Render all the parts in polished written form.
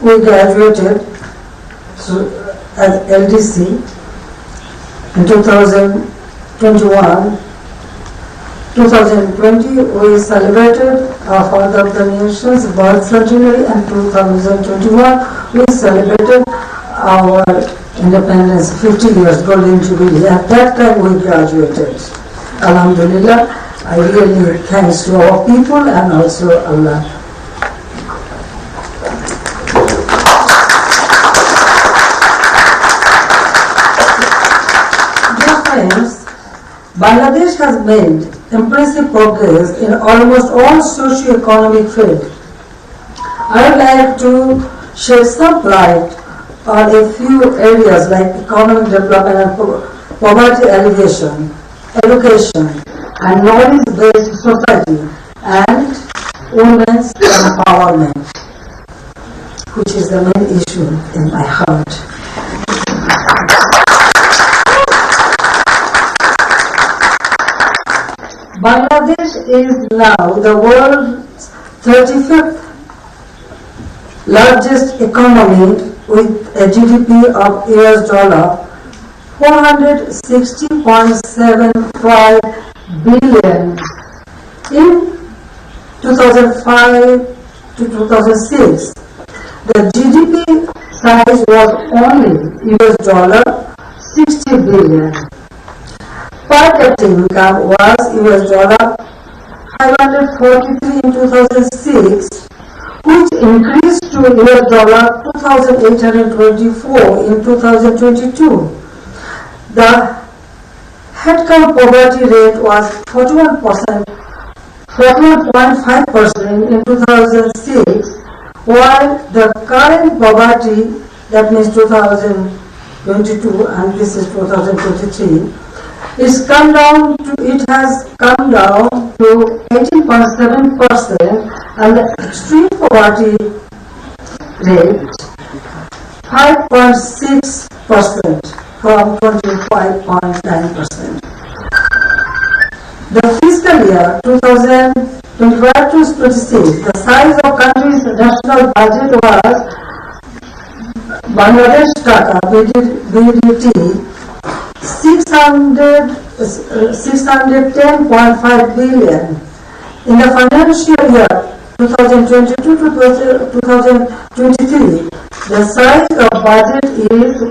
We graduated as LDC in 2021. 2020, we celebrated our Father of the Nation's birth centenary, and 2021, we celebrated our independence, 50 years golden jubilee. At that time, we graduated. Alhamdulillah, I really thanks to our people and also Allah. Dear friends, Bangladesh has made impressive progress in almost all socio-economic fields. I would like to shed some light on a few areas like economic development and poverty alleviation, education, and knowledge-based society, and women's empowerment, which is the main issue in my heart. Bangladesh is now the world's 35th largest economy with a GDP of $460.75 billion. In 2005 to 2006, the GDP size was only $60 billion. Per capita income was $543 in 2006, which increased to $2,824 in 2022. The headcount poverty rate was 41.5% in 2006, while the current poverty, that means 2022 and this is 2023, it has come down to 18.7%, and the extreme poverty rate 5.6% from 25.9%. The fiscal year 2025-26, the size of country's national budget was Bangladesh Taka BDT 610.5 billion. In the financial year 2022 to 2023, the size of budget is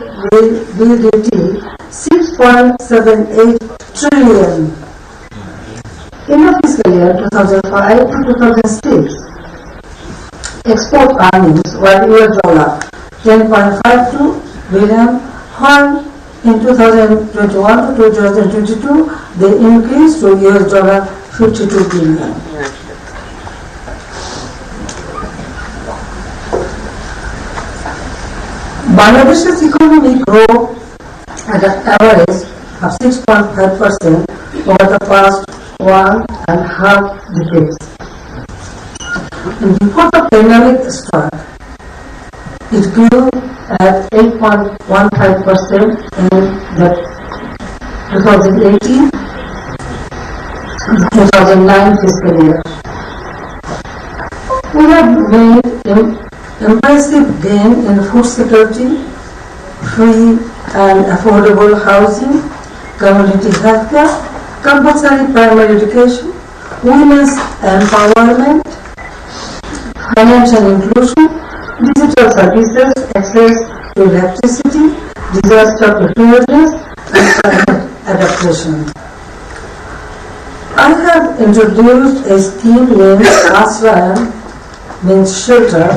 BDT 6.78 trillion. In the fiscal year 2005 to 2006, export earnings were $10.52 billion, while in 2021 to 2022, they increased to $52 billion. Bangladesh's economy grew at an average of 6.5% over the past 1.5 decades. And before the pandemic struck, it grew at 8.15% in the 2018-2009 fiscal year. We have made impressive gain in food security, free and affordable housing, community healthcare, compulsory primary education, women's empowerment, financial inclusion, digital services, access to electricity, disaster preparedness, and climate adaptation. I have introduced a scheme named Ashrayam, means shelter,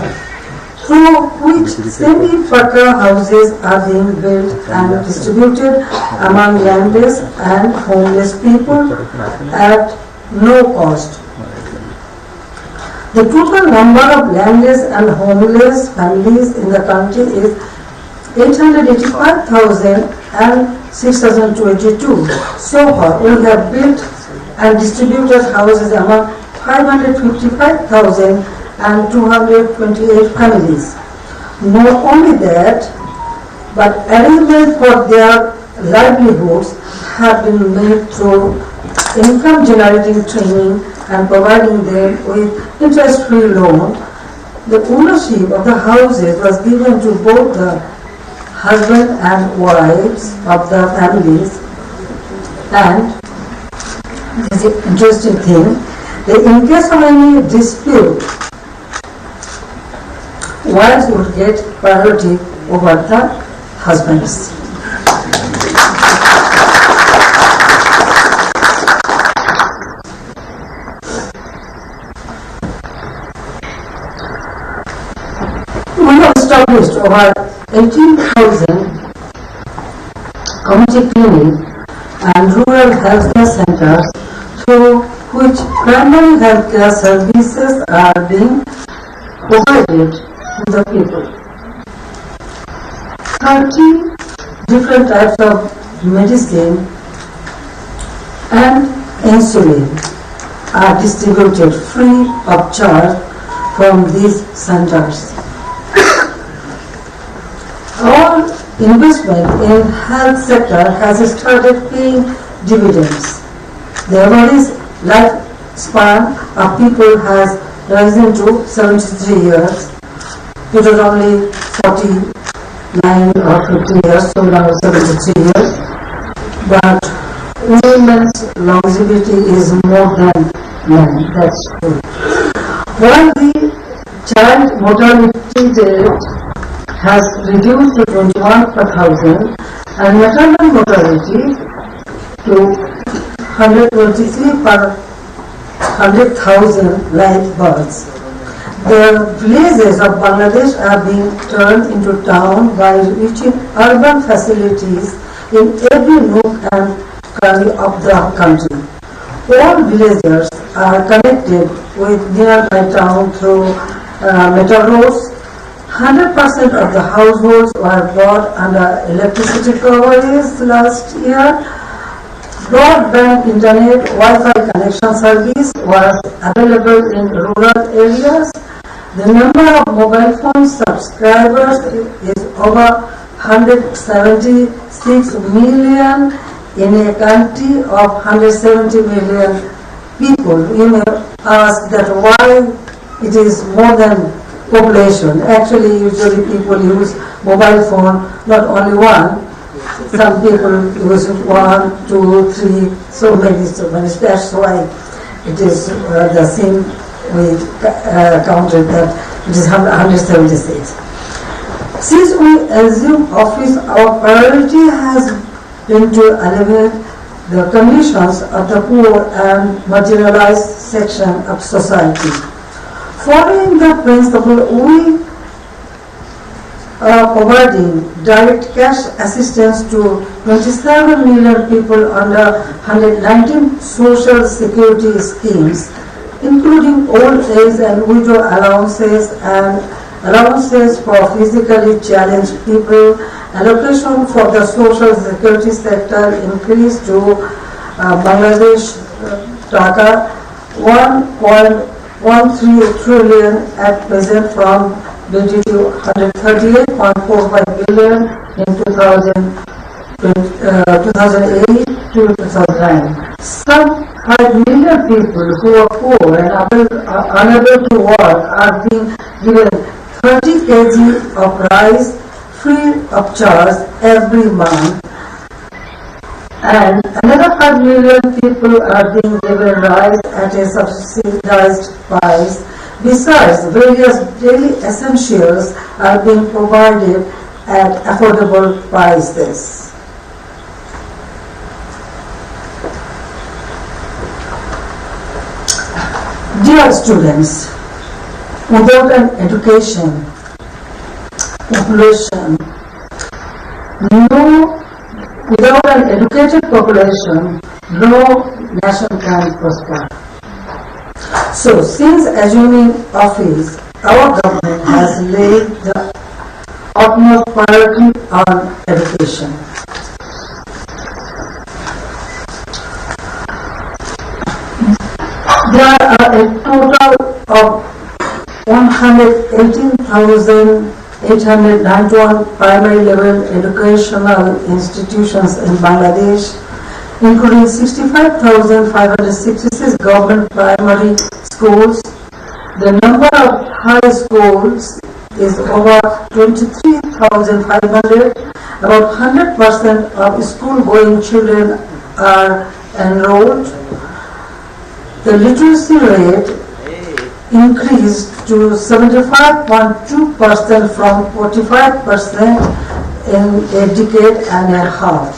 through which semi-paka houses are being built and distributed among landless and homeless people at no cost. The total number of landless and homeless families in the country is 885,622. So far, we have built and distributed houses among 555,228 families. Not only that, but arrangements for their livelihoods have been made through income generating training and providing them with interest-free loan the ownership of the houses was given to both the husband and wives of the families, and this is an interesting thing, that in case of any dispute, wives would get priority over the husbands. We have established over 18,000 community clinics and rural healthcare centers through which primary healthcare services are being provided to the people. 30 different types of medicine and insulin are distributed free of charge from these centers. All investment in health sector has started paying dividends. The average lifespan of people has risen to 73 years. It was only 49 or 50 years, so now 73 years. But women's longevity is more than men, that's true. While the child mortality rate has reduced to 21 per thousand and maternal mortality to 123 per 100,000 live births. The villages of Bangladesh are being turned into town by reaching urban facilities in every nook and cranny of the country. All villagers are connected with nearby town through metal roads. 100% of the households were brought under electricity coverage last year. Broadband internet Wi-Fi connection service was available in rural areas. The number of mobile phone subscribers is over 176 million in a country of 170 million people. You may ask that why it is more than population. Actually, usually people use mobile phone, not only one. Some people use 1, 2, 3, so many. That's why it is the same we counted that it is 176. Since we assume office, our priority has been to alleviate the conditions of the poor and marginalized section of society. Following the principle, we are providing direct cash assistance to 27 million people under 119 social security schemes, including old age and widow allowances and allowances for physically challenged people. Allocation for the social security sector increased to Bangladesh Taka 1.13 trillion at present from 138.45 billion in 2008 to 2009. Some 5 million people who are poor and unable to work are being given 30 kg of rice free of charge every month, and another 5 million people are being given rice at a subsidized price. Besides, various daily essentials are being provided at affordable prices. Dear students, without an education, without an educated population, no nation can prosper. So, since assuming office, our government has laid the utmost priority on education. There are a total of 118,891 primary level educational institutions in Bangladesh, including 65,566 government primary schools. The number of high schools is over 23,500. About 100% of school-going children are enrolled. The literacy rate increased to 75.2% from 45% in a decade and a half.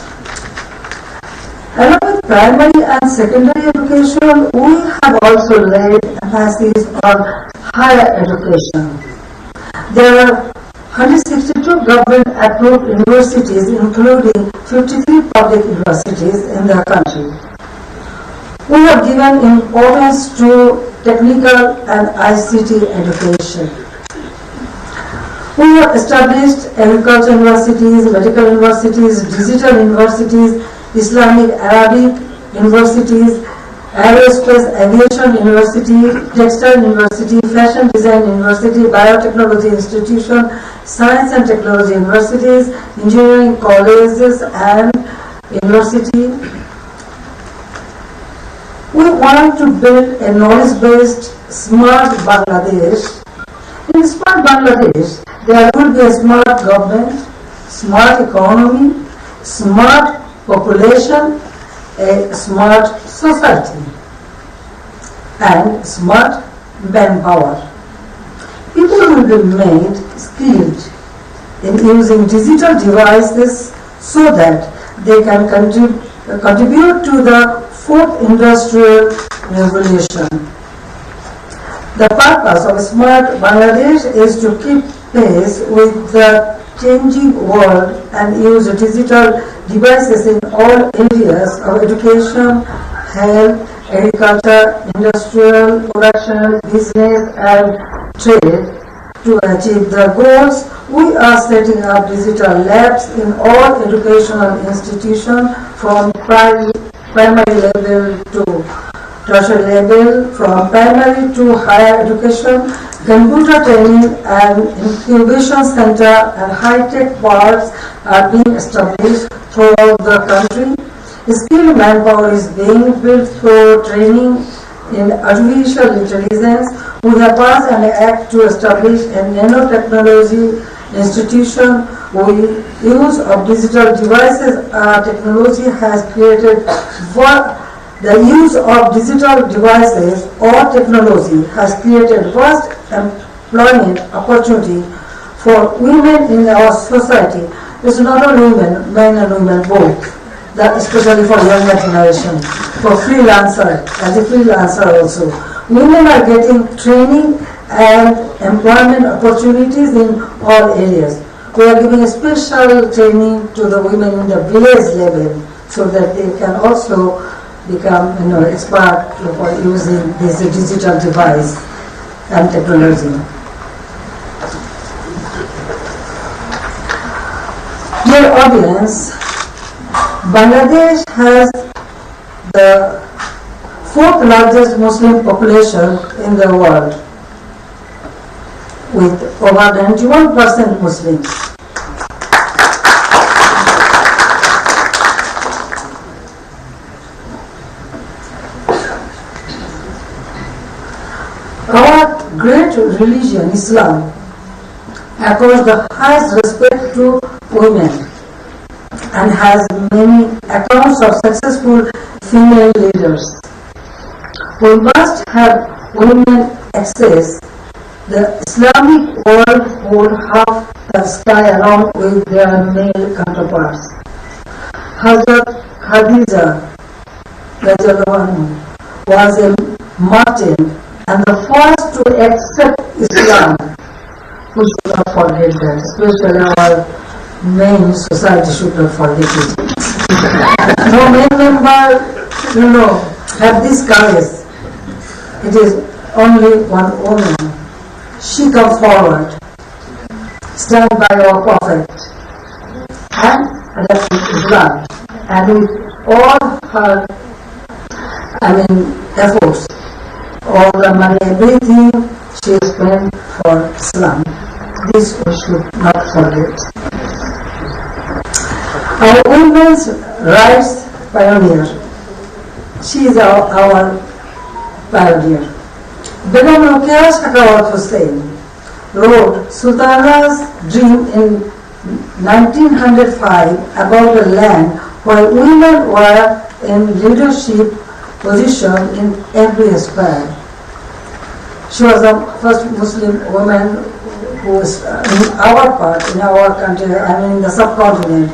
Along with primary and secondary education, we have also laid emphasis on higher education. There are 162 government-approved universities, including 53 public universities in the country. We have given importance to technical and ICT education. We have established agriculture universities, medical universities, digital universities, Islamic Arabic universities, aerospace aviation university, textile university, fashion design university, biotechnology institution, science and technology universities, engineering colleges and university. We want to build a knowledge-based smart Bangladesh. In smart Bangladesh, there will be a smart government, smart economy, smart population, a smart society, and smart manpower. People will be made skilled in using digital devices so that they can contribute to the fourth industrial revolution. The purpose of Smart Bangladesh is to keep pace with the changing world and use digital devices in all areas of education, health, agriculture, industrial production, business and trade. To achieve the goals, we are setting up digital labs in all educational institutions from primary level to tertiary level, from primary to higher education. Computer training and incubation center and high-tech parks are being established throughout the country. Skilled manpower is being built through training in artificial intelligence. We have passed an act to establish a nanotechnology institution. We use of digital devices technology has created the use of digital devices or technology has created vast employment opportunity for women in our society. It's not only women, men and women both, especially for younger generation, for freelancer, as a freelancer also. Women are getting training and employment opportunities in all areas. We are giving a special training to the women in the village level so that they can also become expert for using this digital device and technology. Dear audience, Bangladesh has the fourth largest Muslim population in the world, with over 91% Muslims. Our great religion, Islam, accords the highest respect to women and has many accounts of successful female leaders. We must have women access the Islamic world hold half the sky along with their male counterparts. Hazrat Khadija was a martyr and the first to accept Islam. We should not forget that, especially our main society should not forget it. No male member, have this courage. It is only one woman. She come forward, stand by our Prophet, and adapt Islam. And with all her, efforts, all the money, everything she spent for Islam. This we should not forget. Our women's rights pioneer. She is our pioneer. Begum Ruqayya Sakhawat Hussain wrote Sultana's dream in 1905 about a land where women were in leadership position in every sphere. She was the first Muslim woman who was in our part, in our country, I mean the subcontinent.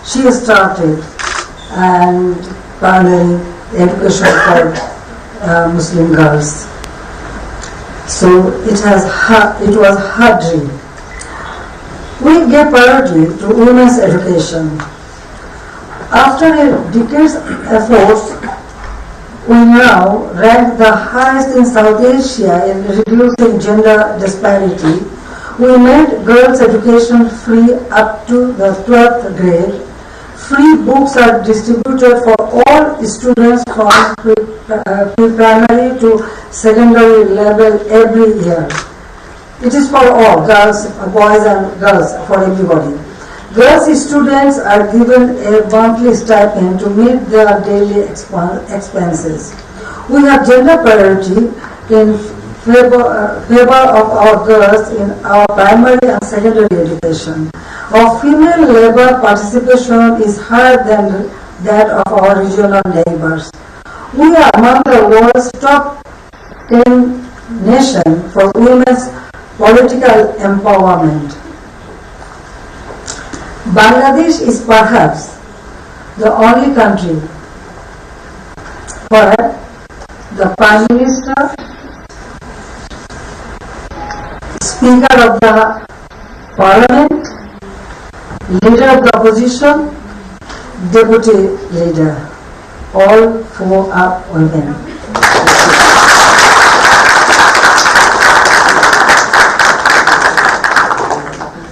She started and primary education for Muslim girls. So it was her dream. We gave priority to women's education. After a decade's efforts, we now rank the highest in South Asia in reducing gender disparity. We made girls' education free up to the 12th grade. Free books are distributed for all students from pre-primary to secondary level every year. It is for all, girls, boys and girls, for everybody. Girls students are given a monthly stipend to meet their daily expenses. We have gender parity in favor of our girls in our primary and secondary education. Our female labor participation is higher than that of our regional neighbors. We are among the world's top 10 nations for women's political empowerment. Bangladesh is perhaps the only country where the Prime Minister, Speaker of the Parliament, Leader of the Opposition, Deputy Leader, all four are women.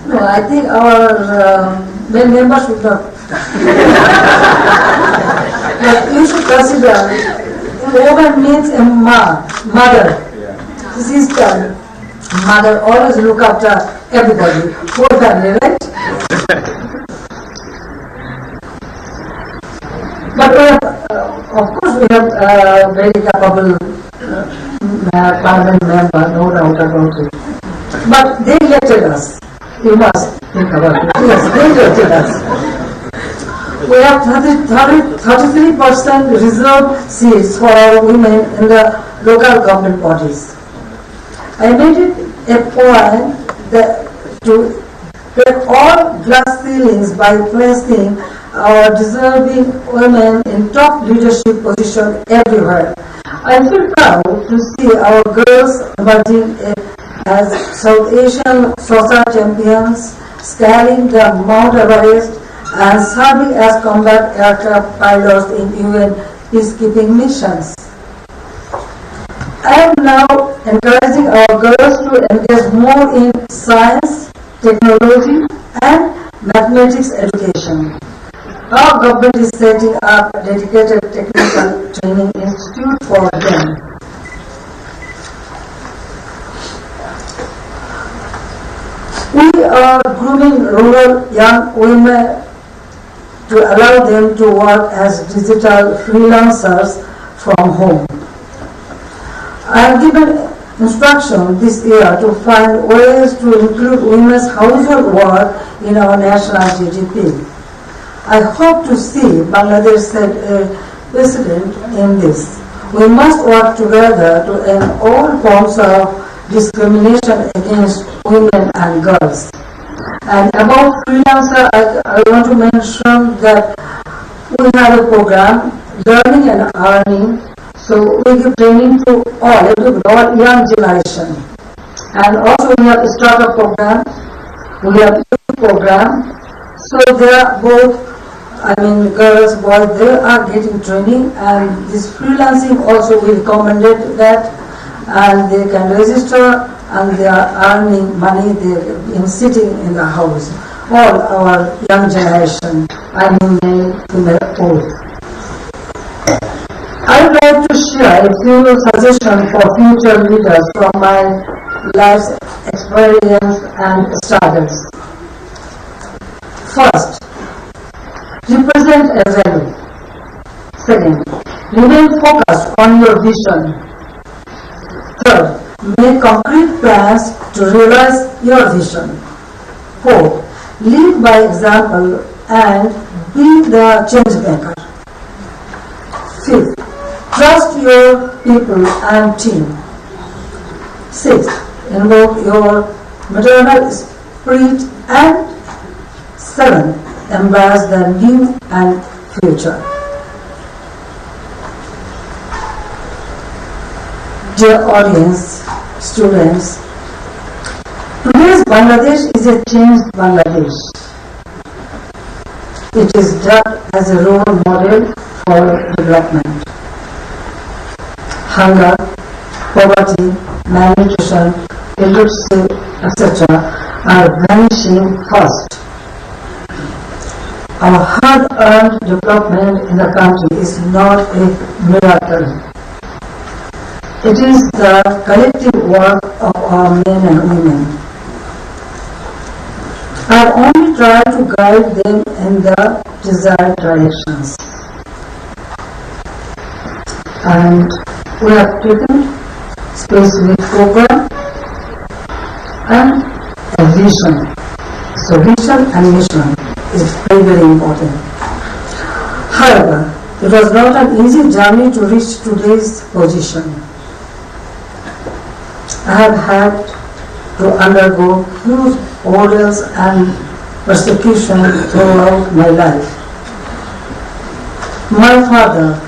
No, I think our male members should not. But you should consider, woman means a mother, sister, mother, always look after everybody, whole family, right? But we have, of course, we have very capable parliament member, no doubt about it. But they elected us. You must think about it. Yes, they elected us. We have 33% reserved seats for our women in the local government bodies. I made it a point to break all glass ceilings by placing our deserving women in top leadership position everywhere. I feel proud to see our girls emerging as South Asian saucer champions, scaling the Mount Everest and serving as combat aircraft pilots in UN peacekeeping missions. I am now encouraging our girls to engage more in science, technology and mathematics education. Our government is setting up a dedicated technical training institute for them. We are grooming rural young women to allow them to work as digital freelancers from home. I have given instruction this year to find ways to include women's household work in our national GDP. I hope to see Bangladesh set a precedent in this. We must work together to end all forms of discrimination against women and girls. And about freelancer, I want to mention that we have a program, Learning and Earning. So we give training to all young generation. And also we have a startup program, we have youth program. So they are both, girls, boys, they are getting training, and this freelancing also we recommended that, and they can register and they are earning money, they are sitting in the house. All our young generation, male, female, both. I would like to share a few suggestions for future leaders from my life's experience and struggles. First, represent a value. Second, remain focused on your vision. Third, make concrete plans to realize your vision. 4. Lead by example and be the change maker. 5th. Trust your people and team. 6th. Invoke your maternal spirit. And 7th. Embrace the new and future. Dear audience, students, today's Bangladesh is a changed Bangladesh. It is dubbed as a role model for development. Hunger, poverty, malnutrition, illiteracy, etc. are vanishing fast. Our hard-earned development in the country is not a miracle. It is the collective work of our men and women. I have only tried to guide them in the desired directions. And we have taken specific program and a vision. So vision and mission is very, very important. However, it was not an easy journey to reach today's position. I have had to undergo huge ordeals and persecution throughout my life. My father,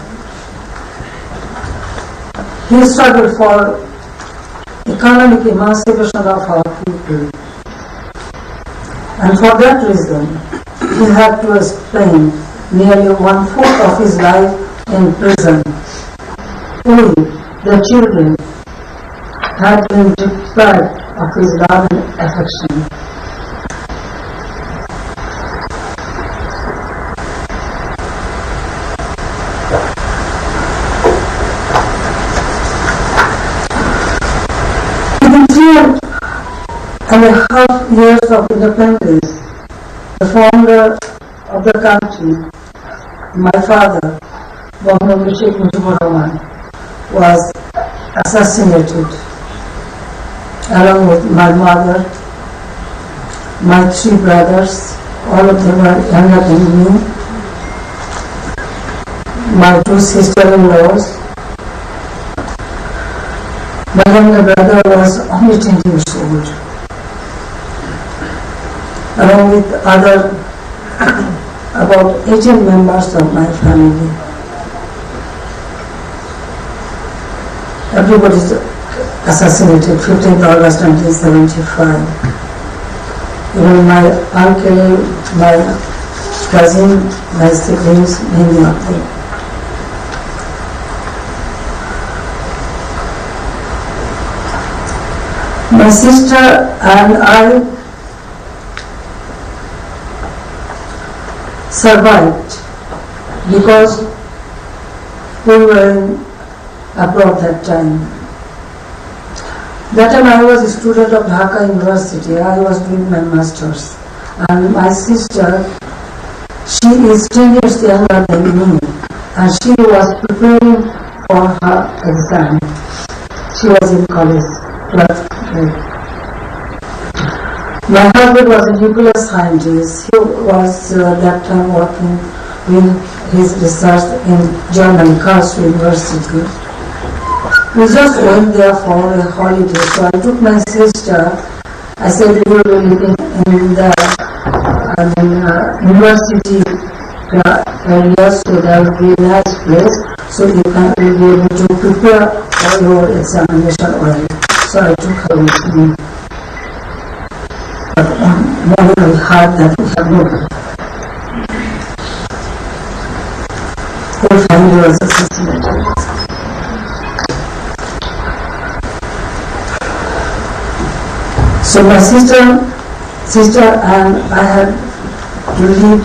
he struggled for economic emancipation of our people. And for that reason, he had to spend nearly 1/4 of his life in prison. We, the children, had been deprived of his love and affection. Within 3.5 years of independence, the founder of the country, my father, Mohammad Sheikh Mujibur Rahman, was assassinated, along with my mother, my 3 brothers, all of them were younger than me, my 2 sister-in-laws. My younger brother was only 10 years old, along with other about 18 members of my family. Everybody is assassinated 15th August 1975. Even my uncle, my cousin, my siblings, many of them. My sister and I survived because we were abroad that time. That time I was a student of Dhaka University. I was doing my master's. And my sister, she is 10 years younger than me. And she was preparing for her exam. She was in college, 12th grade. My husband was a nuclear scientist. He was that time working with his research in Germany, Karlsruhe University. We just went there for a holiday, so I took my sister. I said we will be living in the university area, so that will be a nice place, so you can be able to prepare for your examination already. So I took her with me. But morning we heard that we have no. Whole family was assassinated. So my sister and I had to live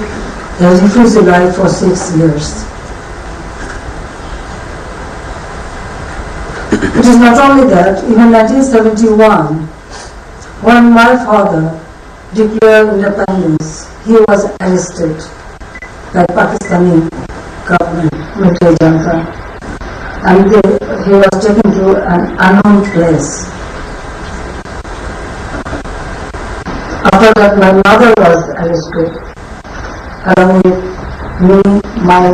a refugee life for 6 years. It is not only that, even 1971, when my father declared independence, he was arrested by Pakistani government, military junta, and he was taken to an unknown place. After that, my mother was arrested, along with me, my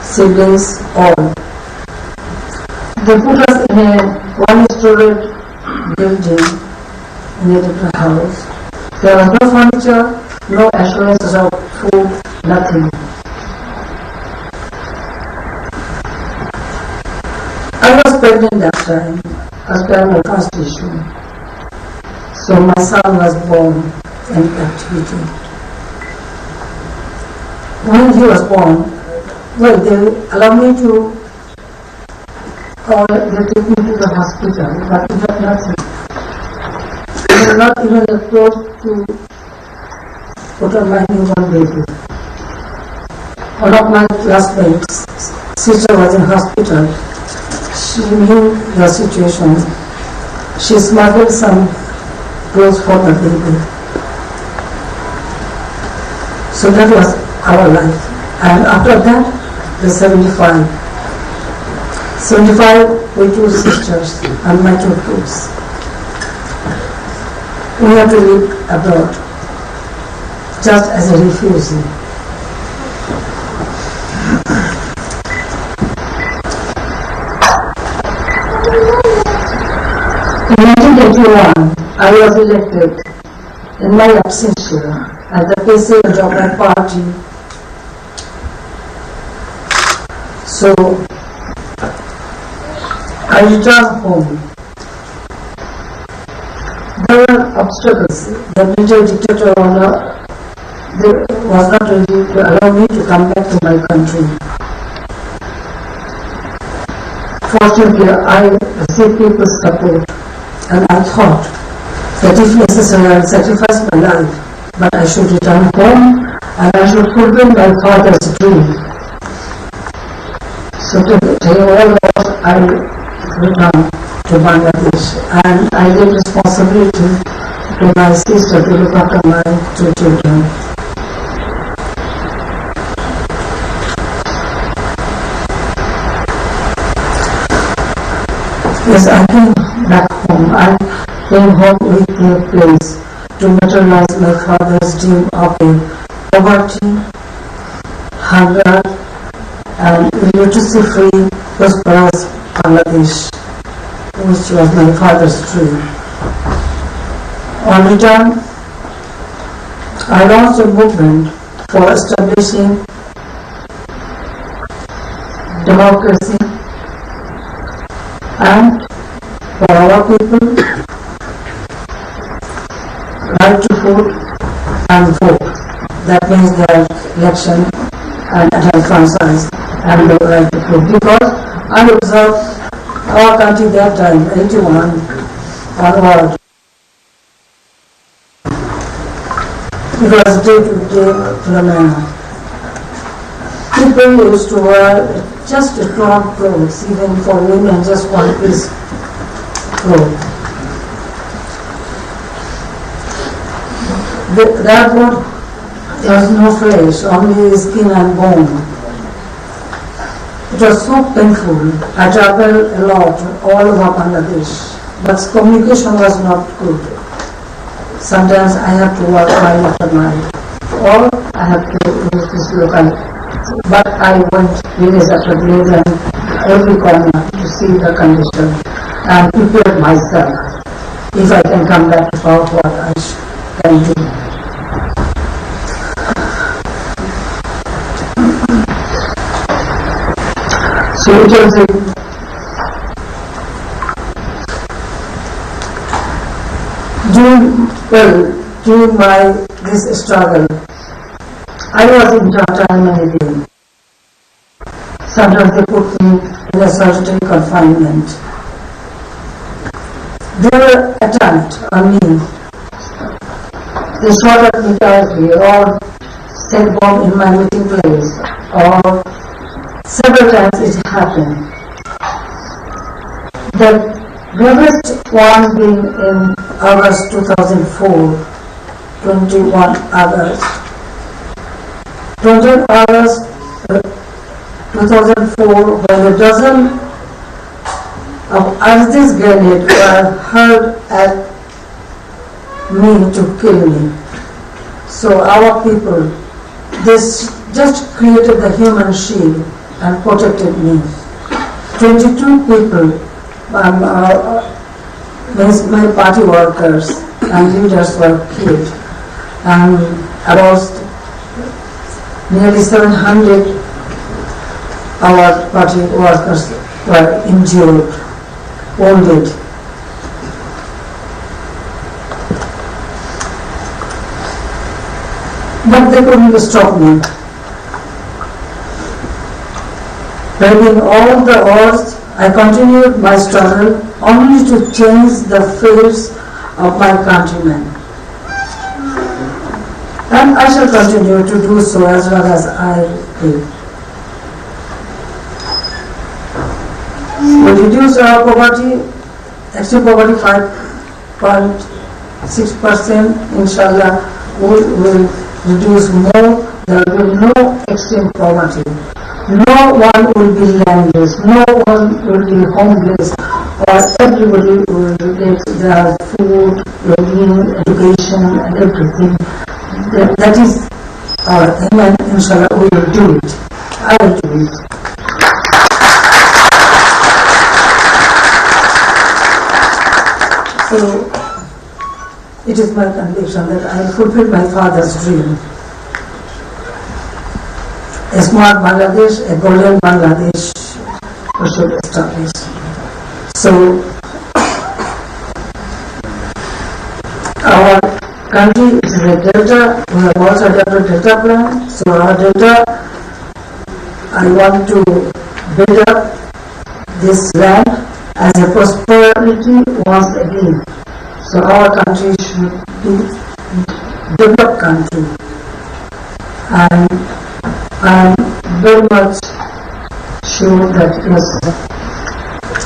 siblings, all. They put us in a one-story building in a different house. There was no furniture, no assurance of food, nothing. I was pregnant that time, after my first issue. So my son was born in captivity. When he was born, well, they allowed me to, they took me to the hospital, but it was nothing. They were not even close to put on my newborn baby. One of my classmates, sister was in hospital. She knew the situation. She smuggled some clothes for the baby. So that was our life. And after that, the 75. 75 with two sisters and my two kids. We had to live abroad, just as a refugee. In 1981, I was elected in my absentia at the PCL Democratic Party. So I returned home. There were obstacles. The military dictator was not ready to allow me to come back to my country. Fortunately, I received people's support, and I thought that if necessary, I will sacrifice my life, but I should return home and I should fulfill my father's dream. So to tell you all that, I returned to Bangladesh, and I gave responsibility to my sister to look after my two children. Yes, I came back home. I came home with a place to materialize my father's dream of a poverty, hunger, and illiteracy-free, prosperous Bangladesh, which was my father's dream. On return, I launched a movement for establishing democracy and for our people, right to food and vote. That means their election and adult franchise and the right to vote. Because I observed our country that time, 81 onward, it was day-to-day phenomena. People used to wear just torn clothes, even for women, just one piece clothes. Therefore, there was no flesh, only skin and bone. It was so painful. I traveled a lot, all over Bangladesh, but communication was not good. Sometimes I had to work night after night, or I had to use this local. But I went village after village and every corner to see the condition and prepare myself if I can come back to what I can do. So it was during this struggle, I was in time and again. Sometimes they put me in a solitary confinement. They were attacked on me. They shot at me directly or set bomb in my meeting place, or several times it happened. The gravest one being in August 2004, 21 August. 20 August 2004, when a dozen of Aziz grenades were hurled at me to kill me. So our people, this just created the human shield and protected me. 22 people, means my party workers and leaders were killed, and about nearly 700 our party workers were injured, wounded. But they couldn't stop me. Braving all the odds, I continued my struggle only to change the fates of my countrymen. And I shall continue to do so as long as I live. We reduced our poverty, extreme poverty 5.6%. Inshallah, we will reduce more. There will be no extreme poverty. No one will be landless. No one will be homeless. Or everybody will get their food, clothing, education, and everything. That is our aim, and inshallah we will do it. I will do it. So, it is my conviction that I will fulfill my father's dream. A smart Bangladesh, a golden Bangladesh we should establish. So, our country is a delta. We have also adopted delta plan. So, our delta, I want to build up this land as a prosperity once again. So our country should be a developed country, and I am very much sure that yes,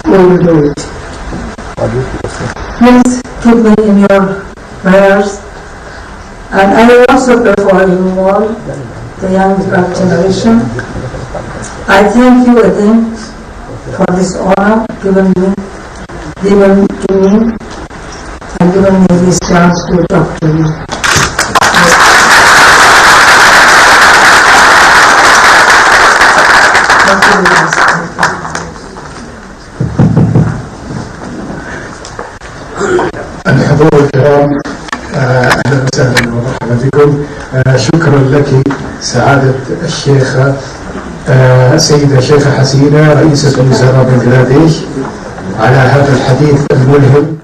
we will do it. Please keep me in your prayers, and I will also pray for you all, the young generation. I thank you again for this honor given to me, and given me this chance to talk to you. Thank you very much. الحضور الكرام، اهلا وسهلا ومرحبا بكم. شكرا لك سعاده الشيخه سيده الشيخه حسينه رئيسه وزراء بنغلاديش على هذا الحديث الملهم.